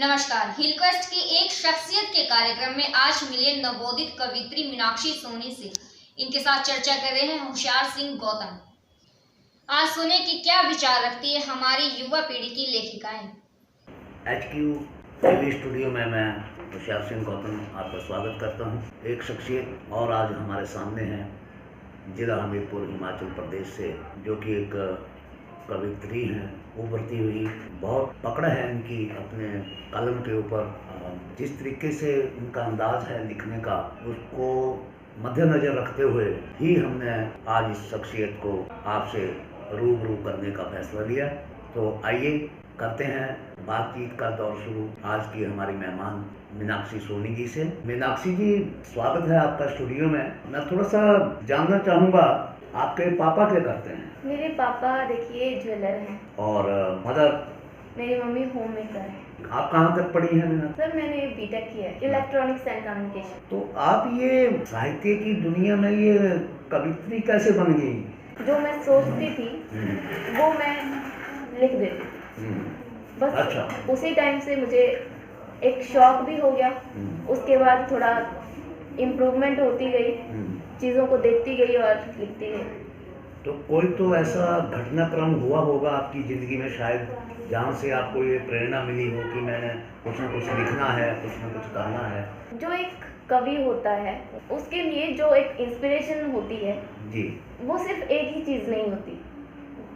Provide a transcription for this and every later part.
नमस्कार। हिलक्वेस्ट की एक शख्सियत के कार्यक्रम में आज मिले नवोदित कवियत्री मीनाक्षी सोनी से। इनके साथ चर्चा कर रहे हैं होशियार सिंह गौतम। आज सुने कि क्या विचार रखती है हमारी युवा पीढ़ी की लेखिकाएं। HQ टीवी स्टूडियो में मैं होशियार सिंह गौतम आपका स्वागत करता हूं। एक शख्सियत और आज हमारे सामने है जिला हमीरपुर हिमाचल प्रदेश से, जो कि एक कवियत्री हैं, उभरती हुई। बहुत पकड़ है इनकी अपने कलम के ऊपर। जिस तरीके से इनका अंदाज है लिखने का, उसको मद्देनजर रखते हुए ही हमने आज इस शख्सियत को आपसे रूबरू करने का फैसला लिया। तो आइए करते हैं बातचीत का दौर शुरू आज की हमारी मेहमान मीनाक्षी सोनी जी से। मीनाक्षी जी, स्वागत है आपका स्टूडियो में। मैं थोड़ा सा जानना चाहूँगा, आपके पापा क्या करते हैं? मेरे पापा देखिए ज्वेलर हैं। और मदर? मेरी मम्मी होम मेकर है। आप कहाँ तक पढ़ी हैं मीनाक्षी? सर मैंने बीटेक किया है, इलेक्ट्रॉनिक्स एंड कम्युनिकेशन। तो आप ये साहित्य की दुनिया में ये कवियत्री कैसे बन गई? जो मैं सोचती थी वो मैं लिख देती थी। बस अच्छा। उसी टाइम से मुझे एक शौक भी हो गया। उसके बाद थोड़ा इम्प्रूवमेंट होती गई, चीज़ों को देखती गई और लिखती गई। तो कोई तो ऐसा घटनाक्रम हुआ होगा आपकी ज़िंदगी में शायद, जहाँ से आपको ये प्रेरणा मिली हो कि मैंने कुछ ना कुछ लिखना है, कुछ ना कुछ करना है। जो एक कवि होता है उसके लिए जो एक इंस्पिरेशन होती है जी, वो सिर्फ एक ही चीज़ नहीं होती,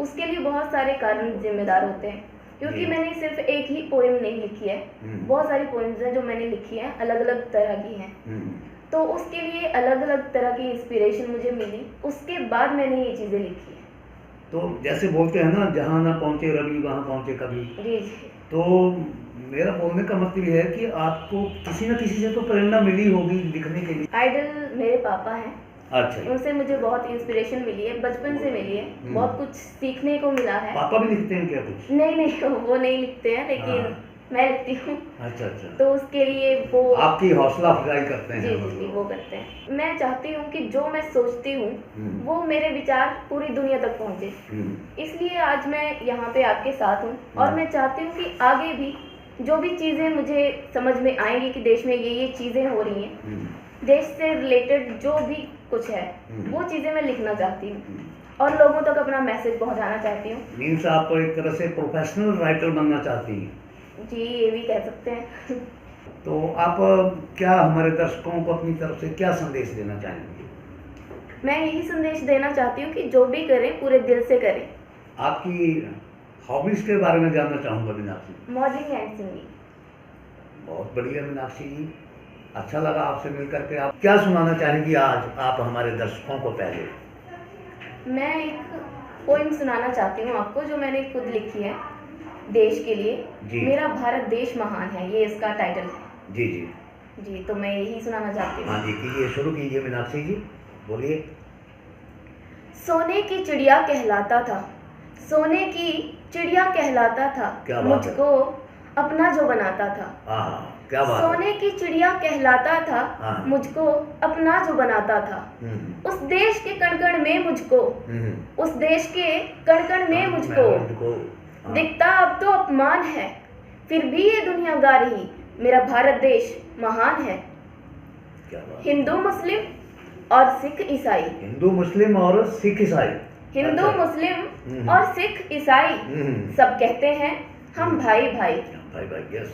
उसके लिए बहुत सारे कारण जिम्मेदार होते हैं। क्योंकि मैंने सिर्फ एक ही पोएम नहीं लिखी है, बहुत सारी पोएम्स हैं जो मैंने लिखी हैं, अलग अलग तरह की हैं। तो उसके लिए अलग अलग तरह की इंस्पिरेशन मुझे मिली, उसके बाद मैंने ये चीज़ें लिखी हैं। तो जैसे बोलते हैं ना, जहाँ ना पहुँचे रवि वहाँ पहुँचे कवि। जी। तो मेरा बोलने का मतलब ये है कि आपको किसी न किसी से तो प्रेरणा मिली होगी लिखने के लिए। आइडल मेरे पापा हैं। अच्छा। उनसे मुझे बहुत इंस्पिरेशन मिली है, बचपन से मिली है। बहुत कुछ सीखने को मिला है। पापा भी लिखते हैं क्या कुछ? नहीं, वो नहीं लिखते हैं, लेकिन मैं लिखती हूँ। अच्छा। तो उसके लिए वो आपकी हौसला अफजाई करते हैं? जी, वो करते हैं। मैं चाहती हूँ कि जो मैं सोचती हूँ वो मेरे विचार पूरी दुनिया तक पहुँचे। इसलिए आज मैं यहाँ पे आपके साथ हूँ और मैं चाहती हूँ कि आगे भी जो भी चीज़ें मुझे समझ में आएंगी कि देश में ये चीज़ें हो रही हैं, देश से रिलेटेड जो भी कुछ है, वो चीज़ें मैं लिखना चाहती हूँ और लोगों तक अपना मैसेज पहुँचाना चाहती हूँ। मीन्स आप एक तरह से प्रोफेशनल राइटर बनना चाहती हैं? जी, ये भी कह सकते हैं। तो आप क्या हमारे दर्शकों को अपनी तरफ से क्या संदेश देना चाहेंगे? मैं यही संदेश देना चाहती हूँ कि जो भी करें पूरे दिल से करें। आपकी हॉबीज के बारे में जानना चाहूँगा मीनाक्षी। Modelling and singing. बहुत बढ़िया मीनाक्षी जी, अच्छा लगा आपसे मिलकर के। आप क्या सुनाना चाहेंगी आज आप हमारे दर्शकों को? पहले मैं एक पोइम सुनाना चाहती हूँ आपको, जो मैंने खुद लिखी है देश के लिए। मेरा भारत देश महान है, ये इसका टाइटल है। जी, तो मैं यही सुनाना चाहती हूँ। हाँ जी, कीजिए, शुरू कीजिए मीनाक्षी जी, बोलिए। सोने की चिड़िया कहलाता था, सोने की चिड़िया कहलाता था, मुझको अपना जो बनाता था। क्या बात। सोने की चिड़िया कहलाता था, मुझको अपना जो बनाता था। उस देश के कण कण में मुझको, उस देश के कण कण में मुझको दिखता अब तो अपमान है, फिर भी ये दुनिया गा रही, मेरा भारत देश महान है। हिंदू मुस्लिम और सिख ईसाई, हिंदू मुस्लिम और सिख ईसाई, हिंदू मुस्लिम और सिख ईसाई सब कहते हैं हम भाई भाई।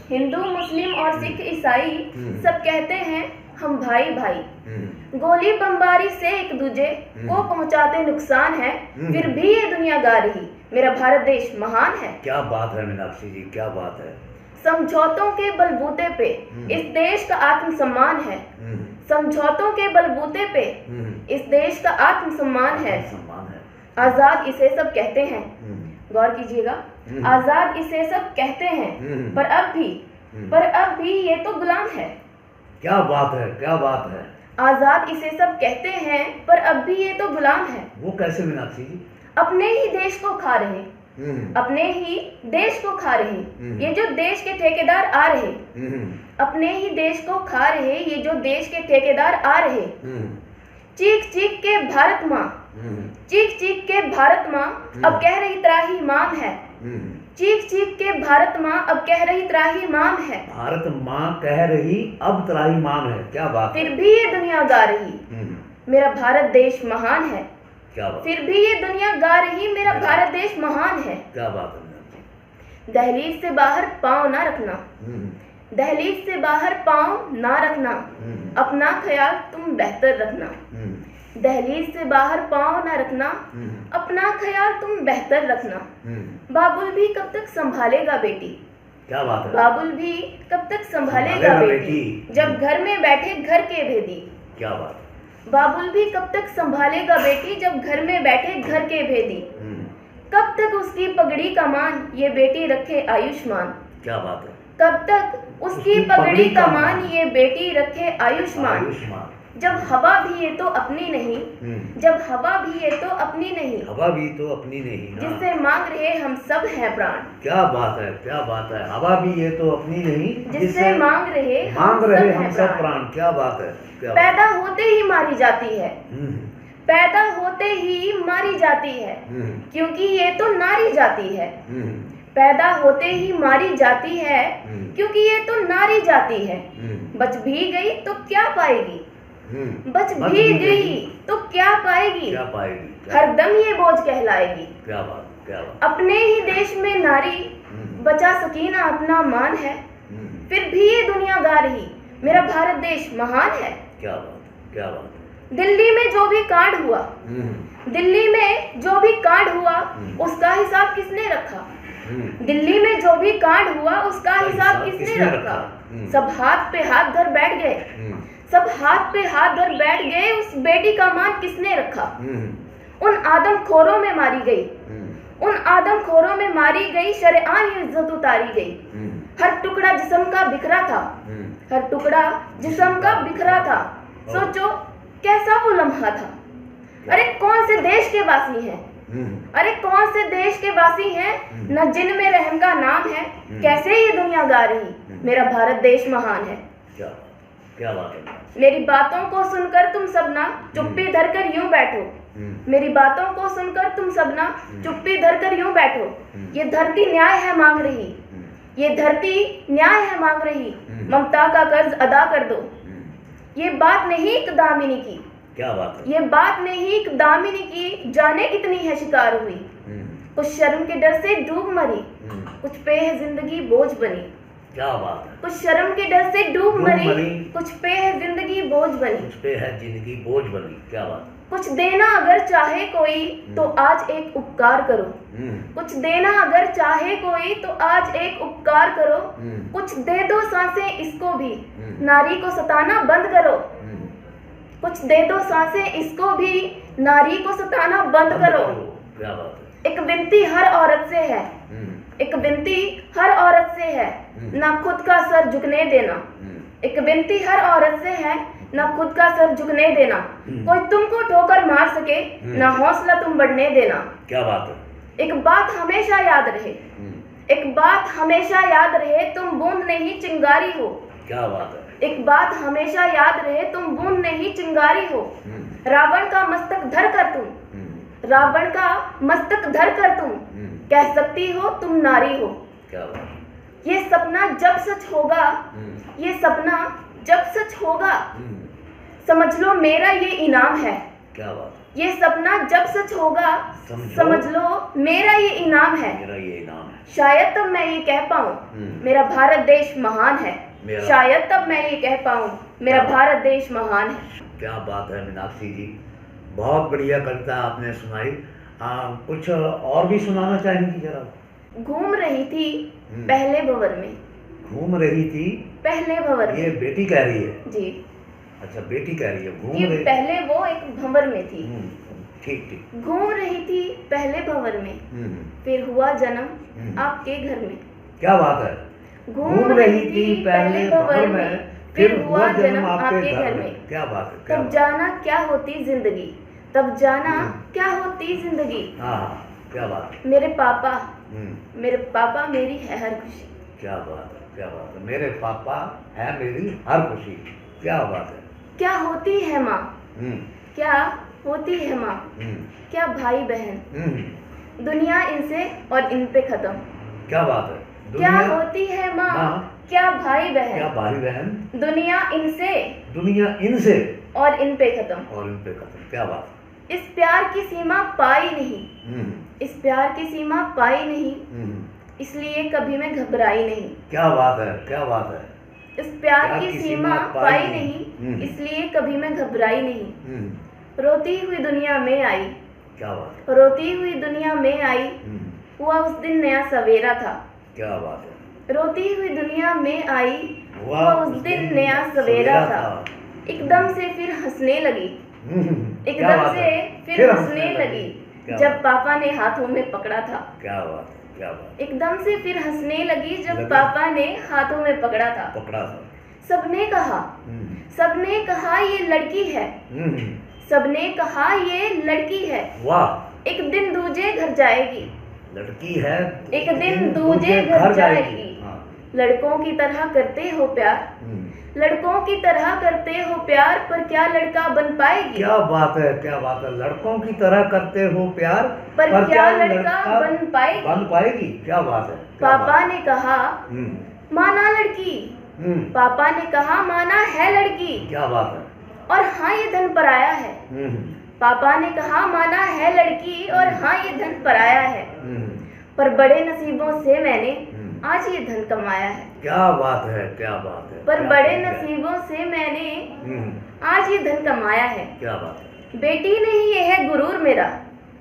हिंदू मुस्लिम और सिख ईसाई सब कहते हैं हम भाई भाई। गोली बमबारी से एक दूजे को पहुंचाते नुकसान है, फिर भी ये दुनिया गा रही, मेरा भारत देश महान है। क्या बात है मीनाक्षी जी, क्या बात है। समझौतों के बलबूते पे इस देश का आत्मसम्मान है, समझौतों के बलबूते पे इस देश का आत्मसम्मान है। आजाद इसे सब कहते हैं, गौर कीजिएगा, आजाद इसे सब कहते हैं, पर अब भी ये तो गुलाम है। क्या बात है, क्या बात है। आजाद इसे सब कहते हैं, पर अब भी ये तो गुलाम है। वो कैसे मीनाक्षी जी? अपने ही देश को खा रहे, अपने ही देश को खा रहे ये जो देश के ठेकेदार आ रहे, अपने ही देश को खा रहे ये जो देश के ठेकेदार आ रहे। चीख चीख के भारत माँ चीख चीख के भारत माँ अब कह रही त्राही माम है। चीख चीख के भारत माँ अब कह रही त्राही माम है। भारत माँ कह रही अब त्राही माम है। क्या बात। फिर भी ये दुनिया गा रही मेरा भारत देश महान है। क्या बात। फिर भी ये दुनिया गा रही मेरा भारत देश महान है। क्या बात है। दहलीज से बाहर पाँव ना रखना, दहलीज से बाहर पाँव ना रखना, अपना ख्याल तुम बेहतर रखना। दहलीज से बाहर पाँव ना रखना, अपना ख्याल तुम बेहतर रखना। बाबुल भी कब तक संभालेगा बेटी। क्या बात है। बाबुल भी कब तक संभालेगा बेटी, जब घर में बैठे घर के भेदी। क्या बात। बाबुल भी कब तक संभालेगा बेटी, जब घर में बैठे घर के भेदी। कब तक उसकी पगड़ी का मान ये बेटी रखे आयुष्मान। क्या बात है। कब तक उसकी पगड़ी का मान ये बेटी रखे आयुष्मान। जब हवा भी ये तो अपनी नहीं, जब हवा भी ये तो अपनी नहीं, हवा भी तो अपनी नहीं, जिससे मांग रहे हम सब हैं प्राण। क्या बात है। क्या बात है। हवा भी ये तो अपनी नहीं, जिससे मांग रहे हम सब प्राण। क्या बात है। पैदा होते ही मारी जाती है, पैदा होते ही मारी जाती है, क्योंकि ये तो नारी जाती है। पैदा होते ही मारी जाती है, क्योंकि ये तो नारी जाती है। बच भी गई तो क्या पाएगी, बच भी गई तो क्या पाएगी, क्या पाएगी। हरदम ये बोझ कहलाएगी। क्या बात। क्या बात। अपने ही देश में नारी बचा सकी ना अपना मान है, फिर भी ये दुनिया गा रही मेरा भारत देश महान है। क्या बात। क्या बात। दिल्ली में जो भी कांड हुआ, दिल्ली में जो भी कांड हुआ उसका हिसाब किसने रखा। दिल्ली में जो भी कांड हुआ उसका हिसाब किसने रखा। सब हाथ पे हाथ धर बैठ गए, सब हाथ पे हाथ धर बैठ गए, उस बेटी का मान किसने रखा। उन आदमखोरों में मारी गई, उन आदमखोरों में मारी गई, शरेआम इज्जत उतारी गई। हर टुकड़ा जिस्म का बिखरा था, हर टुकड़ा जिस्म का बिखरा था। सोचो कैसा वो लम्हा था। अरे कौन से देश के वासी हैं, अरे कौन से देश के वासी हैं न जिनमें रहम का नाम है। कैसे ये दुनिया गा रही मेरा भारत देश महान है। क्या बात है। मेरी बातों को सुनकर तुम सब ना चुप्पी धरकर यूं बैठो, मेरी बातों को सुनकर तुम सब ना चुप्पी धरकर यूं बैठो। ये धरती न्याय है मांग रही, ये धरती न्याय है मांग रही, ममता का कर्ज अदा कर दो। ये बात नहीं एक दामिनी की, क्या बात है। ये बात नहीं एक दामिनी की, जाने कितनी है शिकार हुई। कुछ शर्म के डर से डूब मरी, कुछ पे है जिंदगी बोझ बनी। क्या बात है। कुछ शर्म के डर से डूब मरी, कुछ पे है जिंदगी बोझ बनी, कुछ पे है जिंदगी बोझ बनी। क्या बात। कुछ देना अगर चाहे कोई तो आज एक उपकार करो, कुछ देना अगर चाहे कोई तो आज एक उपकार करो। कुछ दे दो सांसें इसको भी, नारी को सताना बंद करो। कुछ दे दो सांसें इसको भी, नारी को सताना बंद करो। क्या बात है। एक विनती हर औरत से है, एक विनती हर औरत से है, ना खुद का सर झुकने देना। एक विनती हर औरत से है, ना खुद का सर झुकने देना। कोई तुमको ठोकर मार सके, ना हौसला तुम बढ़ने देना। क्या बात है। एक बात हमेशा याद रहे, एक बात हमेशा याद रहे, तुम बूंद नहीं चिंगारी हो। क्या बात है। एक बात हमेशा याद रहे, तुम बूंद नहीं चिंगारी हो। रावण का मस्तक धर कर तुम, रावण का मस्तक धर कर तुम कह सकती हो तुम नारी हो। क्या बात। ये सपना जब सच होगा, ये सपना जब सच होगा, समझ लो मेरा ये इनाम है। क्या बात। ये सपना जब सच होगा, समझ लो मेरा ये इनाम है। मेरा ये इनाम है। शायद तब मैं ये कह पाऊँ मेरा भारत देश महान है। शायद तब मैं ये कह पाऊँ मेरा भारत देश महान है। क्या बात है मीनाक्षी जी, बहुत बढ़िया कविता आपने सुनाई। कुछ और भी सुनाना चाहेंगी जरा। घूम रही थी पहले भंवर में, घूम रही थी पहले भंवर में। ये बेटी कह रही है जी। अच्छा बेटी कह रही है। घूम ये रही। पहले वो एक भंवर में थी। ठीक ठीक। घूम रही थी पहले भंवर में, फिर हुआ जन्म आपके घर में। क्या बात है। घूम रही थी पहले भंवर में, फिर हुआ जन्म आपके घर में। क्या बात है। तब जाना क्या होती जिंदगी, तब जाना क्या होती जिंदगी। क्या बात है। मेरे पापा मेरी है हर खुशी। क्या बात है। क्या बात है। मेरे पापा है मेरी हर खुशी। क्या बात है। क्या होती है माँ, क्या होती है माँ, क्या भाई बहन, दुनिया इनसे और इन पे खत्म। क्या बात है। क्या होती है माँ, क्या भाई बहन, क्या भाई बहन, दुनिया इनसे और इन पे खत्म। क्या बात। इस प्यार की सीमा पाई नहीं, इस प्यार की सीमा पाई नहीं, इसलिए कभी मैं घबराई नहीं। क्या बात है, क्या बात है। इस प्यार की सीमा पाई नहीं, इसलिए कभी मैं घबराई नहीं। रोती हुई दुनिया में आई, क्या बात, रोती हुई दुनिया में आई, हुआ उस दिन नया सवेरा था। क्या बात है। रोती हुई दुनिया में आई, हुआ उस दिन नया सवेरा था। एकदम से फिर हंसने लगी, एकदम से फिर हंसने लगी, जब पापा ने हाथों में पकड़ा था। क्या बात, क्या बात। एकदम से फिर हंसने लगी जब पापा ने हाथों में पकड़ा था। सबने कहा ये लड़की है, सबने कहा ये लड़की है, वाह। एक दिन दूजे घर जाएगी, लड़की है, एक दिन दूजे घर जाएगी। लड़कों की तरह करते हो प्यार, लड़कों की तरह करते हो प्यार, पर क्या लड़का बन पाएगी। क्या बात है, क्या बात है। लड़कों की तरह करते हो प्यार, पर क्या लड़का बन पाएगी। क्या बात है। पापा ने कहा माना लड़की, पापा ने कहा माना है लड़की। क्या बात है। और हाँ ये धन पराया है, पापा ने कहा माना है लड़की, और हाँ ये धन पराया है, पर बड़े नसीबों से मैंने आज ये धन कमाया है। क्या बात है, क्या बात है। पर बड़े नसीबों से मैंने आज ये धन कमाया है। क्या बात है। बेटी नहीं ये है गुरूर मेरा,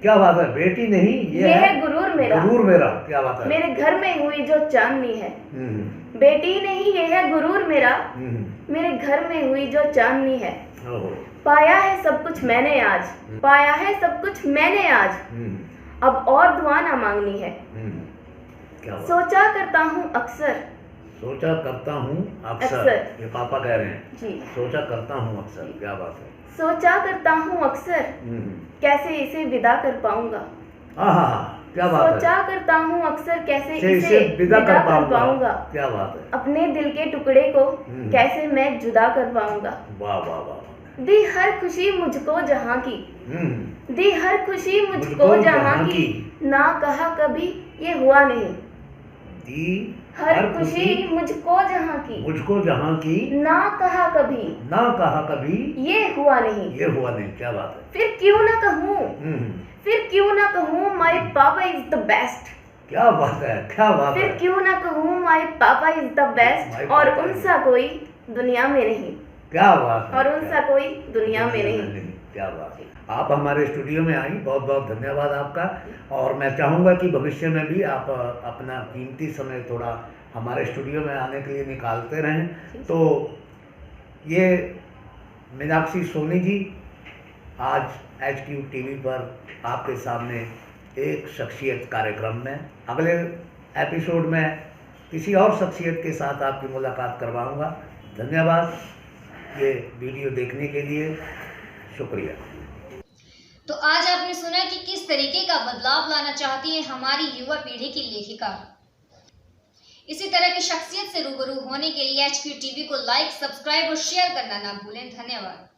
क्या बात है। बेटी नहीं ये है गुरूर मेरा, गुरूर मेरा। क्या बात है। मेरे घर में हुई जो चांदनी है, बेटी नहीं ये है गुरूर मेरा, मेरे घर में हुई जो चांदनी है। पाया है सब कुछ मैंने आज, पाया है सब कुछ मैंने आज, अब और दुआ ना मांगनी है। सोचा करता हूँ अक्सर, सोचा करता हूँ अक्सर, ये पापा कह रहे हैं जी। सोचा करता हूँ अक्सर। क्या बात है। सोचा करता हूँ अक्सर, कैसे इसे विदा कर पाऊंगा। क्या बात है। सोचा करता हूँ अक्सर, कैसे इसे विदा कर पाऊंगा। क्या बात है। अपने दिल के टुकड़े को कैसे मैं जुदा कर पाऊंगा। वाह वाह वाह। दी हर खुशी मुझको जहाँ की, दी हर खुशी मुझको जहाँ की, ना कहा कभी ये हुआ नहीं। दी हर खुशी मुझको जहाँ की, ना कहा कभी ये हुआ नहीं। क्या बात है। फिर क्यों ना कहूँ माय पापा इज द बेस्ट। क्या बात है, क्या बात है। फिर क्यों ना कहूँ माय पापा इज द बेस्ट, और उनसा कोई दुनिया में नहीं। क्या बात है। और उनसा कोई दुनिया में नहीं। क्या बात है। आप हमारे स्टूडियो में आई, बहुत बहुत धन्यवाद आपका। और मैं चाहूँगा कि भविष्य में भी आप अपना कीमती समय थोड़ा हमारे स्टूडियो में आने के लिए निकालते रहें। तो ये मीनाक्षी सोनी जी आज HQ TV पर आपके सामने एक शख्सियत कार्यक्रम में, अगले एपिसोड में किसी और शख्सियत के साथ आपकी मुलाकात करवाऊँगा। धन्यवाद ये वीडियो देखने के लिए, शुक्रिया। तो आज आपने सुना कि किस तरीके का बदलाव लाना चाहती है हमारी युवा पीढ़ी की लेखिका। इसी तरह की शख्सियत से रूबरू होने के लिए HQ TV को लाइक, सब्सक्राइब और शेयर करना ना भूलें। धन्यवाद।